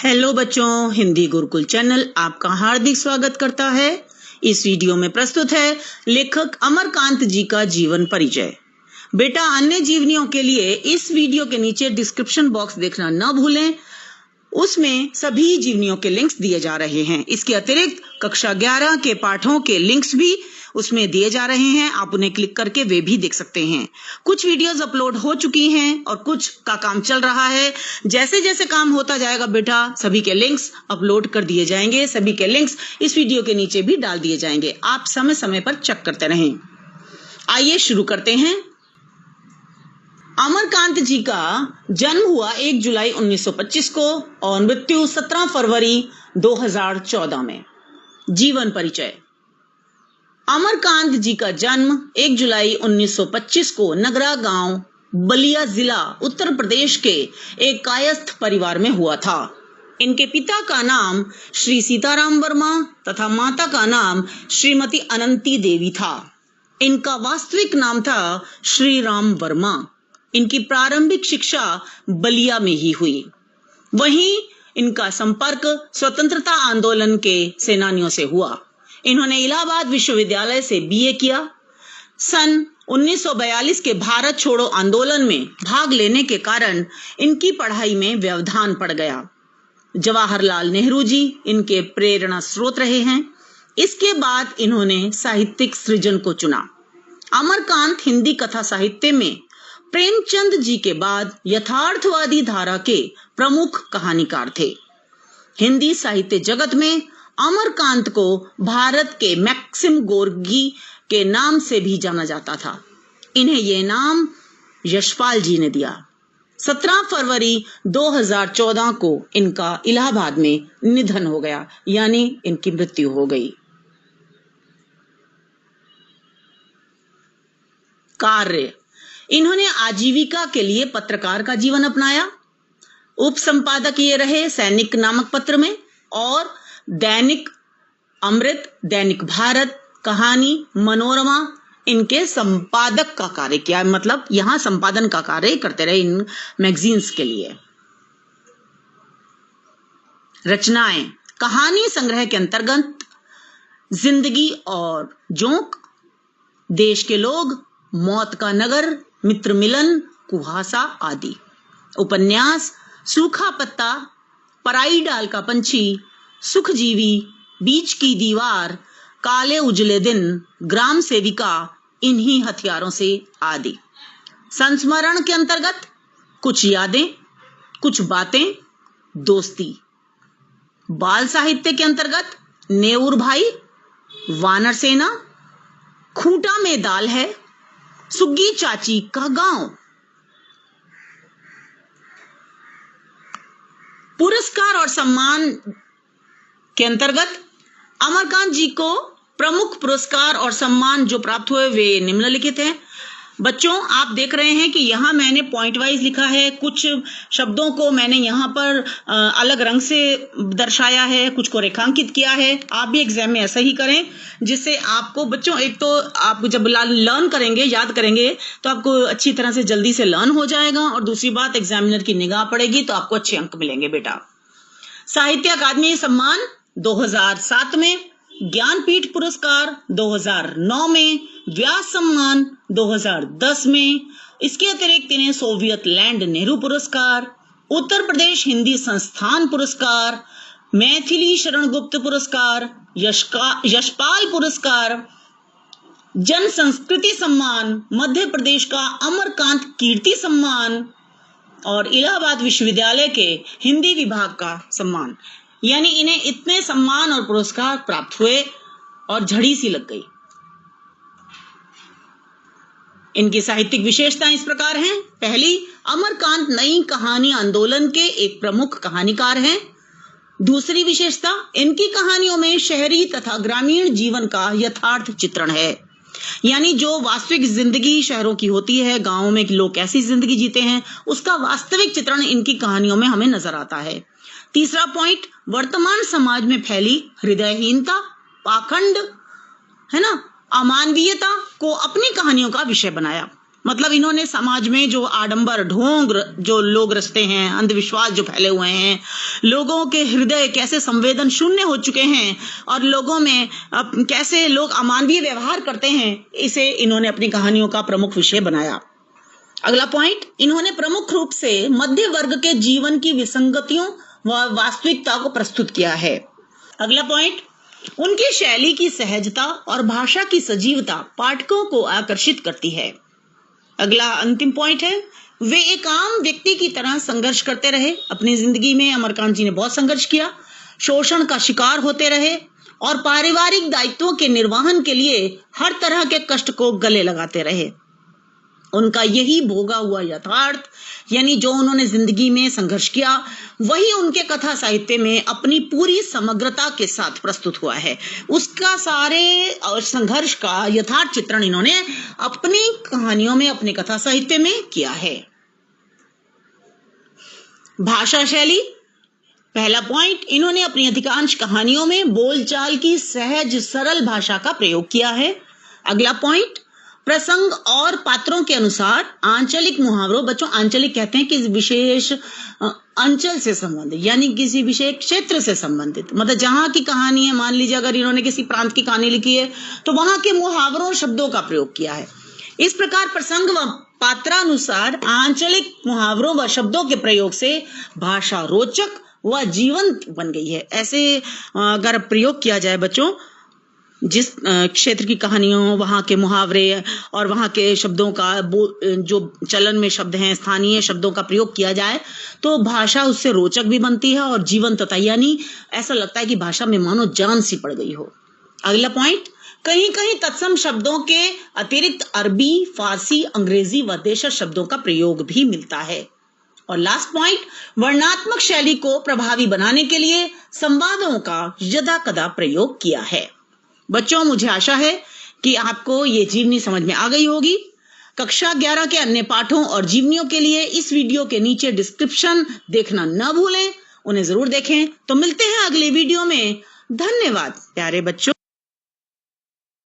Hello बच्चों, Hindi Gurukul channel आपका हार्दिक स्वागत करता है। इस वीडियो में प्रस्तुत है लेखक अमरकांत जी का जीवन परिचय। बेटा, अन्य जीवनियों के लिए इस वीडियो के नीचे डिस्क्रिप्शन बॉक्स देखना न भूलें, उसमें सभी जीवनियों के लिंक्स दिए जा रहे हैं। इसके अतिरिक्त कक्षा 11 के पाठों के लिंक्स भी उसमें दिए जा रहे हैं, आप उन्हें क्लिक करके वे भी देख सकते हैं। कुछ वीडियोस अपलोड हो चुकी हैं और कुछ का काम चल रहा है। जैसे जैसे काम होता जाएगा बेटा, सभी के लिंक्स अपलोड कर दिए जाएंगे, सभी के लिंक्स इस वीडियो के नीचे भी डाल दिए जाएंगे। आप समय समय पर चेक करते रहें। आइए शुरू करते हैं। अमरकांत जी का जन्म हुआ 1 जुलाई 1925 को और मृत्यु 17 फरवरी 2014 में। जीवन परिचय। अमरकांत जी का जन्म 1 जुलाई 1925 को नगरा गांव, बलिया जिला, उत्तर प्रदेश के एक कायस्थ परिवार में हुआ था। इनके पिता का नाम श्री सीताराम वर्मा तथा माता का नाम श्रीमती अनंती देवी था। इनका वास्तविक नाम था श्री राम वर्मा। इनकी प्रारंभिक शिक्षा बलिया में ही हुई। वहीं इनका संपर्क स्वतंत्रता आंदोलन के सेनानियों से हुआ। इन्होंने इलाहाबाद विश्वविद्यालय से बीए किया। सन 1942 के भारत छोड़ो आंदोलन में भाग लेने के कारण इनकी पढ़ाई में व्यवधान पड़ गया। जवाहरलाल नेहरू जी इनके प्रेरणा स्रोत रहे हैं। इसके बाद इन्होंने साहित्यिक सृजन को चुना। अमरकांत हिंदी कथा साहित्य में प्रेमचंद जी के बाद यथार्थवादी धारा के प्रमुख कहानीकार थे। हिंदी साहित्य जगत में अमरकांत को भारत के मैक्सिम गोर्की के नाम से भी जाना जाता था। इन्हें यह नाम यशपाल जी ने दिया। 17 फरवरी 2014 को इनका इलाहाबाद में निधन हो गया, यानी इनकी मृत्यु हो गई। कार्य। इन्होंने आजीविका के लिए पत्रकार का जीवन अपनाया। उप संपादक ये रहे सैनिक नामक पत्र में, और दैनिक अमृत, दैनिक भारत, कहानी, मनोरमा, इनके संपादक का कार्य किया। मतलब यहां संपादन का कार्य करते रहे इन मैगजीन्स के लिए। रचनाएं। कहानी संग्रह के अंतर्गत जिंदगी और जोंक, देश के लोग, मौत का नगर, मित्र मिलन, कुहासा आदि। उपन्यास। सूखा पत्ता, पराई डाल का पंछी, सुखजीवी, बीच की दीवार, काले उजले दिन, ग्राम सेविका, इन्हीं हथियारों से आदि। संस्मरण के अंतर्गत कुछ यादें, कुछ बातें, दोस्ती। बाल साहित्य के अंतर्गत नेऊर भाई, वानर सेना, खूंटा में दाल है, सुग्गी चाची का गांव। पुरस्कार और सम्मान के अंतर्गत अमरकांत जी को प्रमुख पुरस्कार और सम्मान जो प्राप्त हुए वे निम्नलिखित हैं। बच्चों, आप देख रहे हैं कि यहाँ मैंने पॉइंट वाइज लिखा है। कुछ शब्दों को मैंने यहाँ पर अलग रंग से दर्शाया है, कुछ को रेखांकित किया है। आप भी एग्जाम में ऐसा ही करें, जिससे आपको बच्चों, एक तो आप जब लर्न करेंगे, याद करेंगे, तो आपको अच्छी तरह से जल्दी से लर्न हो जाएगा, और दूसरी बात, एग्जामिनर की निगाह पड़ेगी तो आपको अच्छे अंक मिलेंगे बेटा। साहित्य अकादमी सम्मान 2007 में, ज्ञानपीठ पुरस्कार 2009 में, व्यास सम्मान 2010 में। इसके अतिरिक्त इन्हें सोवियत लैंड नेहरू पुरस्कार, उत्तर प्रदेश हिंदी संस्थान पुरस्कार, मैथिली शरण गुप्त पुरस्कार, यशपाल पुरस्कार, जन संस्कृति सम्मान, मध्य प्रदेश का अमरकांत कीर्ति सम्मान और इलाहाबाद विश्वविद्यालय के हिंदी विभाग का सम्मान। यानी इन्हें इतने सम्मान और पुरस्कार प्राप्त हुए और झड़ी सी लग गई। इनकी साहित्यिक विशेषताएं इस प्रकार हैं। पहली, अमरकांत नई कहानी आंदोलन के एक प्रमुख कहानीकार हैं। दूसरी विशेषता, इनकी कहानियों में शहरी तथा ग्रामीण जीवन का यथार्थ चित्रण है। यानी जो वास्तविक जिंदगी शहरों की होती है, गांवों में लोग कैसी जिंदगी जीते हैं, उसका वास्तविक चित्रण इनकी कहानियों में हमें नजर आता है। तीसरा पॉइंट, वर्तमान समाज में फैली हृदयहीनता, पाखंड, है ना, अमानवीयता को अपनी कहानियों का विषय बनाया। मतलब इन्होंने समाज में जो आडंबर ढोंग जो लोग रचते हैं, अंधविश्वास जो फैले हुए हैं, लोगों के हृदय कैसे संवेदन शून्य हो चुके हैं और लोगों में कैसे लोग अमानवीय व्यवहार करते हैं, इसे इन्होंने अपनी कहानियों का प्रमुख विषय बनाया। अगला पॉइंट, इन्होंने प्रमुख रूप से मध्य वर्ग के जीवन की विसंगतियों व वास्तविकता को प्रस्तुत किया है। अगला पॉइंट, उनकी शैली की सहजता और भाषा की सजीवता पाठकों को आकर्षित करती है। अगला अंतिम पॉइंट है, वे एक आम व्यक्ति की तरह संघर्ष करते रहे। अपनी जिंदगी में अमरकांत जी ने बहुत संघर्ष किया, शोषण का शिकार होते रहे और पारिवारिक दायित्वों के निर्वहन के लिए हर तरह के कष्ट को गले लगाते रहे। उनका यही भोगा हुआ यथार्थ, यानी जो उन्होंने जिंदगी में संघर्ष किया, वही उनके कथा साहित्य में अपनी पूरी समग्रता के साथ प्रस्तुत हुआ है। उसका सारे संघर्ष का यथार्थ चित्रण इन्होंने अपनी कहानियों में, अपनी कथा साहित्य में किया है। भाषा शैली, पहला पॉइंट, इन्होंने अपनी अधिकांश कहानियों में बोलचाल की सहज सरल भाषा का प्रयोग किया है। अगला पॉइंट, प्रसंग और पात्रों के अनुसार आंचलिक मुहावरों, बच्चों आंचलिक कहते हैं कि विशेष अंचल से संबंधित, यानी किसी विशेष क्षेत्र से संबंधित, मतलब जहां की कहानी है, मान लीजिए अगर इन्होंने किसी प्रांत की कहानी लिखी है तो वहां के मुहावरों और शब्दों का प्रयोग किया है। इस प्रकार प्रसंग व पात्रानुसार आंचलिक मुहावरों व शब्दों के प्रयोग से भाषा रोचक व जीवंत बन गई है। ऐसे अगर प्रयोग किया जाए बच्चों, जिस क्षेत्र की कहानियों, वहां के मुहावरे और वहां के शब्दों का जो चलन में शब्द हैं, स्थानीय शब्दों का प्रयोग किया जाए तो भाषा उससे रोचक भी बनती है और जीवंतता, यानी ऐसा लगता है कि भाषा में मानो जान सी पड़ गई हो। अगला पॉइंट, कहीं कहीं तत्सम शब्दों के अतिरिक्त अरबी, फारसी, अंग्रेजी व देशज शब्दों का प्रयोग भी मिलता है। और लास्ट पॉइंट, वर्णात्मक शैली को प्रभावी बनाने के लिए संवादों का यदाकदा प्रयोग किया है। बच्चों मुझे आशा है कि आपको ये जीवनी समझ में आ गई होगी। कक्षा 11 के अन्य पाठों और जीवनियों के लिए इस वीडियो के नीचे डिस्क्रिप्शन देखना न भूलें, उन्हें जरूर देखें। तो मिलते हैं अगले वीडियो में। धन्यवाद प्यारे बच्चों।